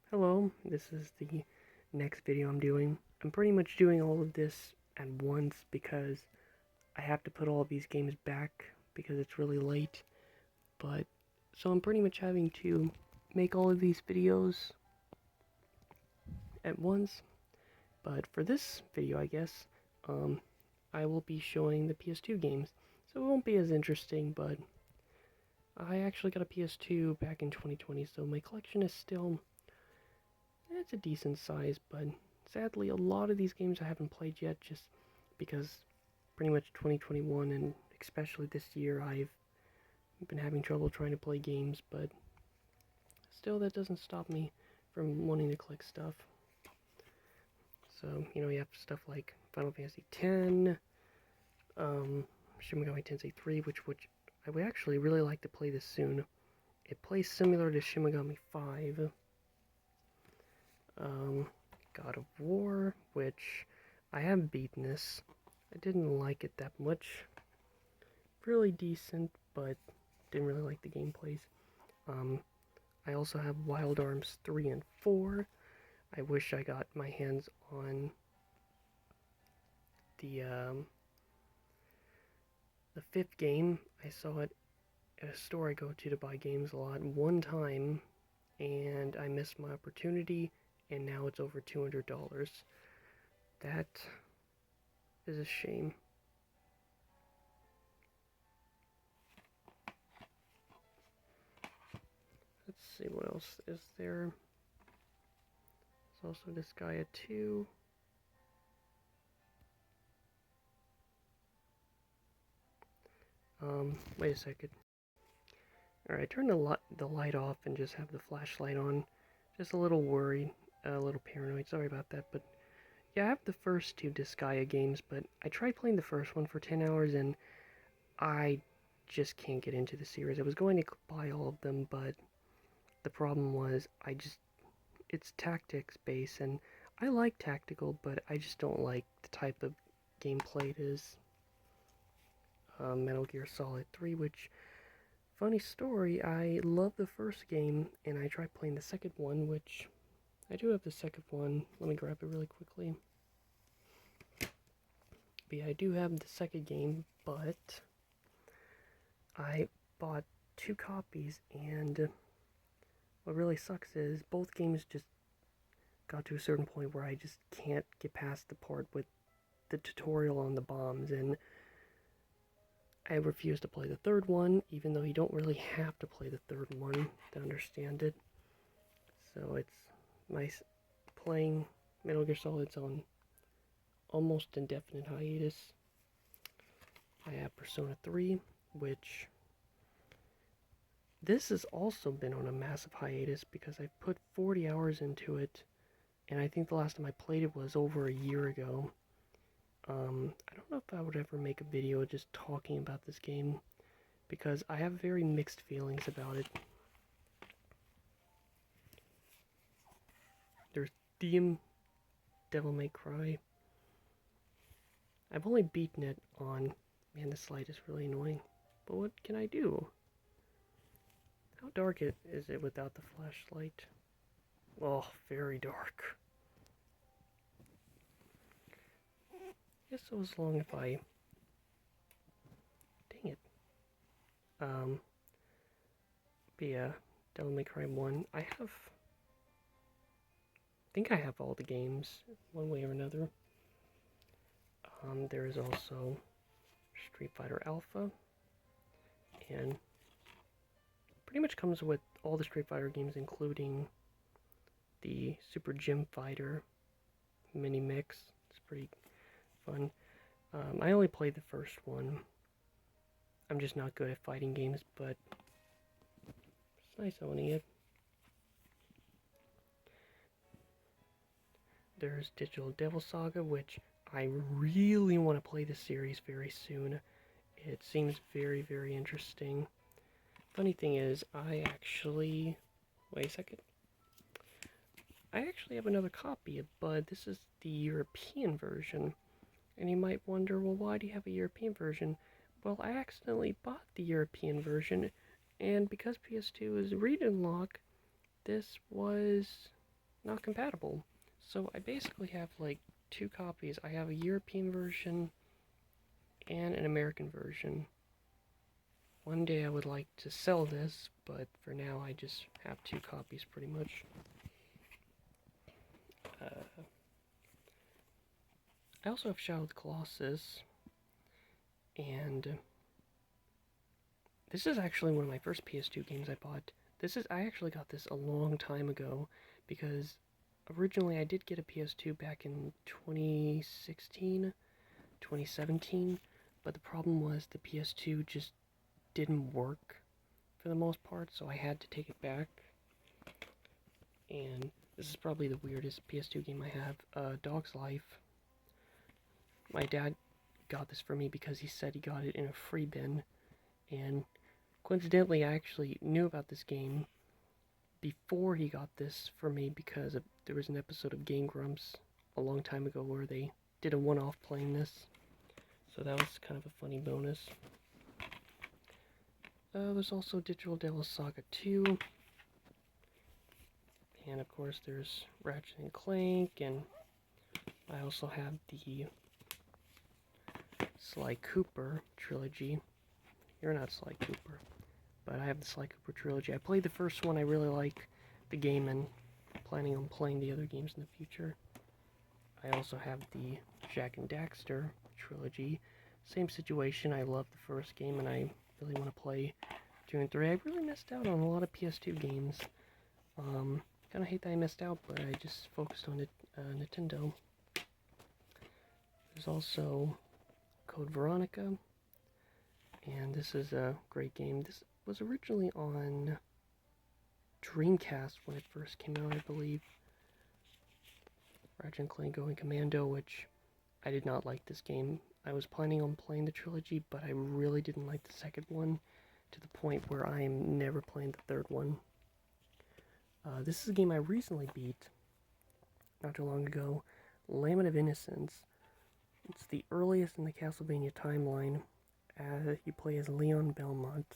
Hello, this is the next video I'm doing. I'm pretty much doing all of this at once because I have to put all of these games back because it's really late. So I'm pretty much having to make all of these videos at once. But for this video, I guess, I will be showing the PS2 games. So it won't be as interesting, but I actually got a PS2 back in 2020, so my collection is still it's a decent size, but sadly a lot of these games I haven't played yet just because pretty much 2021 and especially this year I've been having trouble trying to play games, but still that doesn't stop me from wanting to collect stuff. So, you have stuff like Final Fantasy X, Shin Megami Tensei 3, which I would actually really like to play this soon. It plays similar to Shin Megami 5. God of War, which I have beaten this. I didn't like it that much. Really decent, but didn't really like the gameplays. I also have Wild Arms 3 and 4. I wish I got my hands on the fifth game. I saw it at a store I go to buy games a lot one time, and I missed my opportunity, and now it's over $200. That is a shame. Let's see what else is there. There's also Disgaea 2. Wait a second. Alright, turn the light off and just have the flashlight on. Just a little worried, a little paranoid, sorry about that, but yeah, I have the first two Disgaea games, but I tried playing the first one for 10 hours and I just can't get into the series. I was going to buy all of them, but the problem was it's tactics based, and I like tactical, but I just don't like the type of gameplay it is. Metal Gear Solid 3, which, funny story, I love the first game, and I tried playing the second one, which I do have the second one. Let me grab it really quickly. But yeah, I do have the second game, but I bought two copies, and what really sucks is both games just got to a certain point where I just can't get past the part with the tutorial on the bombs, and I refuse to play the third one, even though you don't really have to play the third one to understand it. So it's nice playing Metal Gear Solid's on almost indefinite hiatus. I have Persona 3, which this has also been on a massive hiatus because I've put 40 hours into it, and I think the last time I played it was over a year ago. I don't know if I would ever make a video just talking about this game, because I have very mixed feelings about it. There's Devil May Cry. I've only beaten it on... Man, this light is really annoying. But what can I do? How dark is it without the flashlight? Oh, very dark. Guess it was long if I... Dang it. But yeah, Devil May Cry 1. I think I have all the games, one way or another. There is also Street Fighter Alpha, and pretty much comes with all the Street Fighter games, including the Super Gym Fighter mini mix. It's pretty fun. I only played the first one. I'm just not good at fighting games, but it's nice owning it. There's Digital Devil Saga, which I really want to play the series very soon. It seems very, very interesting. Funny thing is, wait a second. I actually have another copy, but this is the European version. And you might wonder, well, why do you have a European version? Well, I accidentally bought the European version, and because PS2 is read and lock, this was not compatible. So I basically have like two copies. I have a European version and an American version. One day I would like to sell this, but for now I just have two copies pretty much. I also have Shadow of the Colossus, and this is actually one of my first PS2 games I bought. I actually got this a long time ago, because originally I did get a PS2 back in 2016, 2017, but the problem was the PS2 just didn't work for the most part, so I had to take it back. And this is probably the weirdest PS2 game I have, Dog's Life. My dad got this for me because he said he got it in a free bin, and coincidentally I actually knew about this game before he got this for me because there was an episode of Game Grumps a long time ago where they did a one-off playing this, so that was kind of a funny bonus. There's also Digital Devil Saga 2, and of course there's Ratchet and Clank, and I also have the Sly Cooper trilogy. You're not Sly Cooper, but I have the Sly Cooper trilogy. I played the first one, I really like the game, and planning on playing the other games in the future. I also have the Jak and Daxter trilogy. Same situation, I love the first game, and I really want to play 2 and 3. I really missed out on a lot of PS2 games. Kind of hate that I missed out, but I just focused on it, Nintendo. There's also Code Veronica, and this is a great game. This was originally on Dreamcast when it first came out, I believe. Ratchet and Clank Going Commando, which I did not like this game. I was planning on playing the trilogy, but I really didn't like the second one, to the point where I am never playing the third one. This is a game I recently beat, not too long ago, Lament of Innocence. It's the earliest in the Castlevania timeline. You play as Leon Belmont,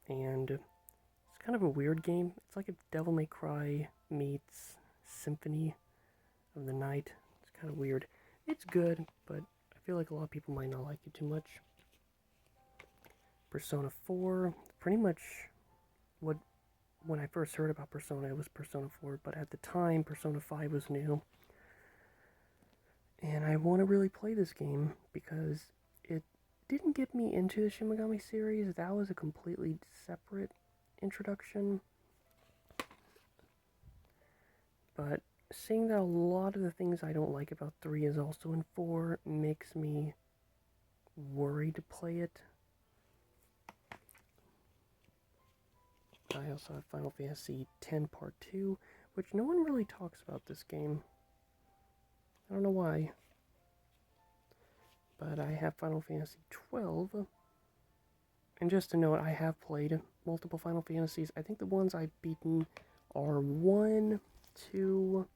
and it's kind of a weird game. It's like if Devil May Cry meets Symphony of the Night. It's kind of weird. It's good, but I feel like a lot of people might not like it too much. Persona 4, pretty much when I first heard about Persona, it was Persona 4, but at the time, Persona 5 was new. And I want to really play this game because it didn't get me into the Shin Megami series. That was a completely separate introduction. But seeing that a lot of the things I don't like about 3 is also in 4 makes me worried to play it. I also have Final Fantasy X Part 2, which no one really talks about this game. I don't know why. But I have Final Fantasy 12. And just to note, I have played multiple Final Fantasies. I think the ones I've beaten are 1, 2,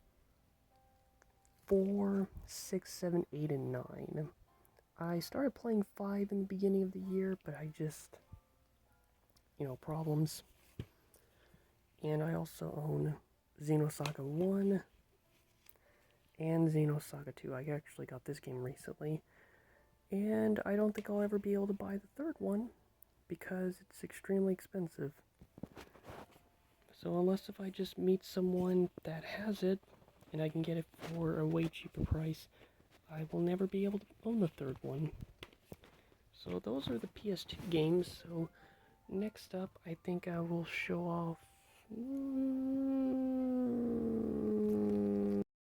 4, 6, 7, 8, and 9. I started playing 5 in the beginning of the year, but I just, problems. And I also own Xenosaga 1 and Xenosaga 2. I actually got this game recently. And I don't think I'll ever be able to buy the third one because it's extremely expensive. So unless if I just meet someone that has it and I can get it for a way cheaper price, I will never be able to own the third one. So those are the PS2 games. So next up, I think I will show off...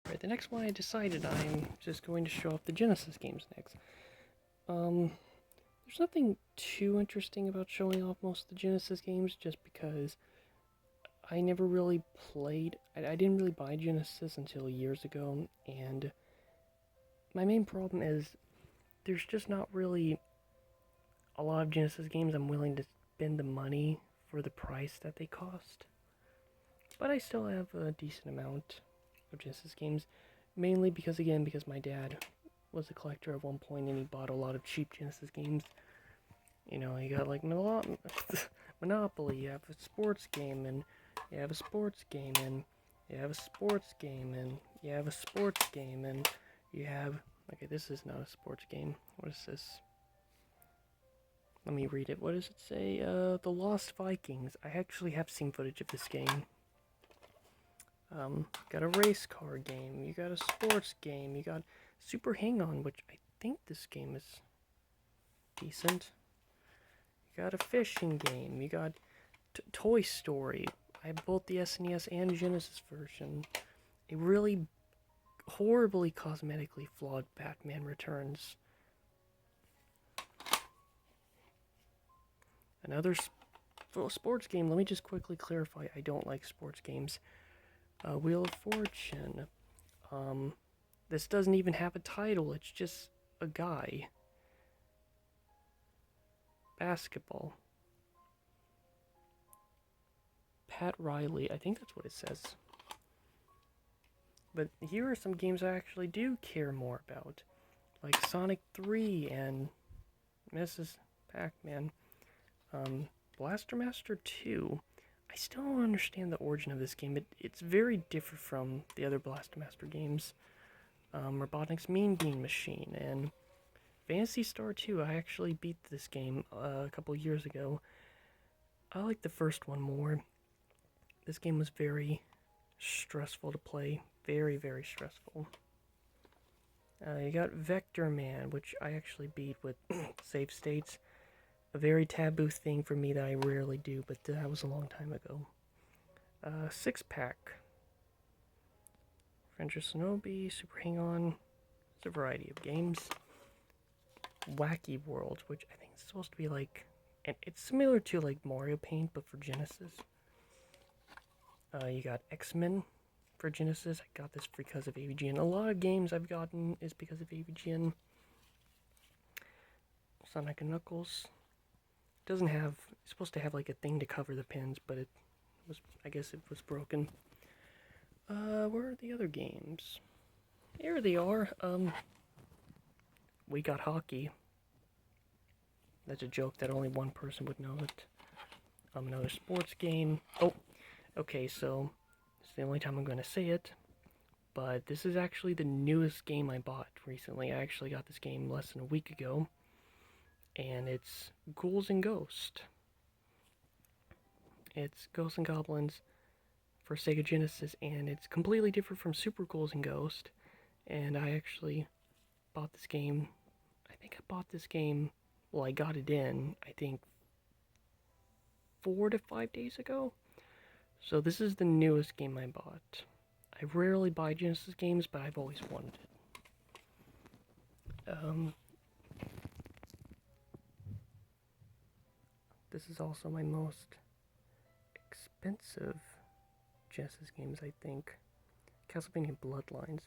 Right, the next one I decided I'm just going to show off the Genesis games next. There's nothing too interesting about showing off most of the Genesis games, just because I never really played... I didn't really buy Genesis until years ago, and my main problem is there's just not really a lot of Genesis games I'm willing to spend the money for the price that they cost. But I still have a decent amount of Genesis games, mainly because my dad was a collector at one point and he bought a lot of cheap Genesis games. You got like Monopoly, you have a sports game, and you have a sports game, and you have a sports game, and you have a sports game, and you have... Okay, this is not a sports game. What is this? Let me read it. What does it say? The Lost Vikings. I actually have seen footage of this game. Got a race car game. You got a sports game. You got Super Hang-On, which I think this game is decent. You got a fishing game. You got Toy Story. I have both the SNES and Genesis version. A really horribly cosmetically flawed Batman Returns. Another sports game. Let me just quickly clarify. I don't like sports games. Wheel of Fortune. This doesn't even have a title. It's just a guy. Basketball. Pat Riley. I think that's what it says. But here are some games I actually do care more about. Like Sonic 3 and Mrs. Pac-Man. Blaster Master 2. I still don't understand the origin of this game. It's very different from the other Blaster Master games. Robotnik's Mean Bean Machine and Phantasy Star 2. I actually beat this game a couple years ago. I like the first one more. This game was very stressful to play. Very, very stressful. You got Vector Man, which I actually beat with save states. A very taboo thing for me that I rarely do, but that was a long time ago. Six Pack. Friendship Shinobi, Super Hang-On. It's a variety of games. Wacky World, which I think is supposed to be like... And it's similar to like Mario Paint, but for Genesis. You got X-Men for Genesis. I got this because of AVGN. A lot of games I've gotten is because of AVGN. Sonic & Knuckles. Doesn't have... It's supposed to have like a thing to cover the pins, but it was... I guess it was broken. Where are the other games? Here they are. We got hockey. That's a joke that only one person would know it. Another sports game. Oh, okay, so it's the only time I'm going to say it. But this is actually the newest game I bought recently. I actually got this game less than a week ago. And it's Ghouls and Ghosts. It's Ghosts and Goblins for Sega Genesis, and it's completely different from Super Ghouls and Ghosts. And I actually bought this game. I think I bought this game. Well, I got it in, I think, 4 to 5 days ago. So this is the newest game I bought. I rarely buy Genesis games, but I've always wanted it. This is also my most expensive Genesis games, I think. Castlevania Bloodlines.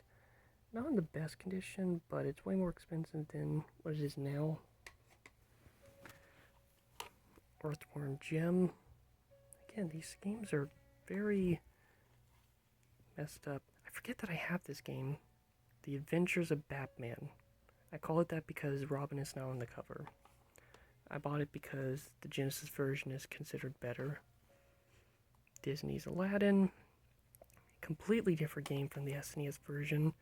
Not in the best condition, but it's way more expensive than what it is now. Earthworm Jim. Again, these games are very messed up. I forget that I have this game. The Adventures of Batman. I call it that because Robin is now on the cover. I bought it because the Genesis version is considered better. Disney's Aladdin. Completely different game from the SNES version.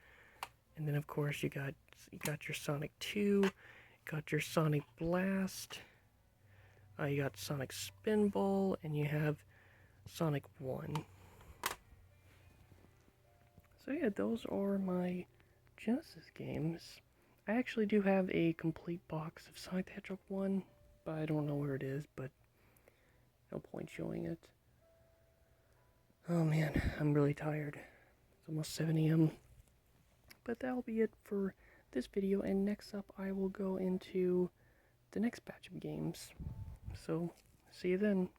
And then of course you got your Sonic 2, you got your Sonic Blast, you got Sonic Spinball, and you have Sonic 1. So yeah, those are my Genesis games. I actually do have a complete box of Sonic the Hedgehog 1, but I don't know where it is, but no point showing it. Oh man, I'm really tired. It's almost 7 a.m. But that'll be it for this video, and next up I will go into the next batch of games. So, see you then.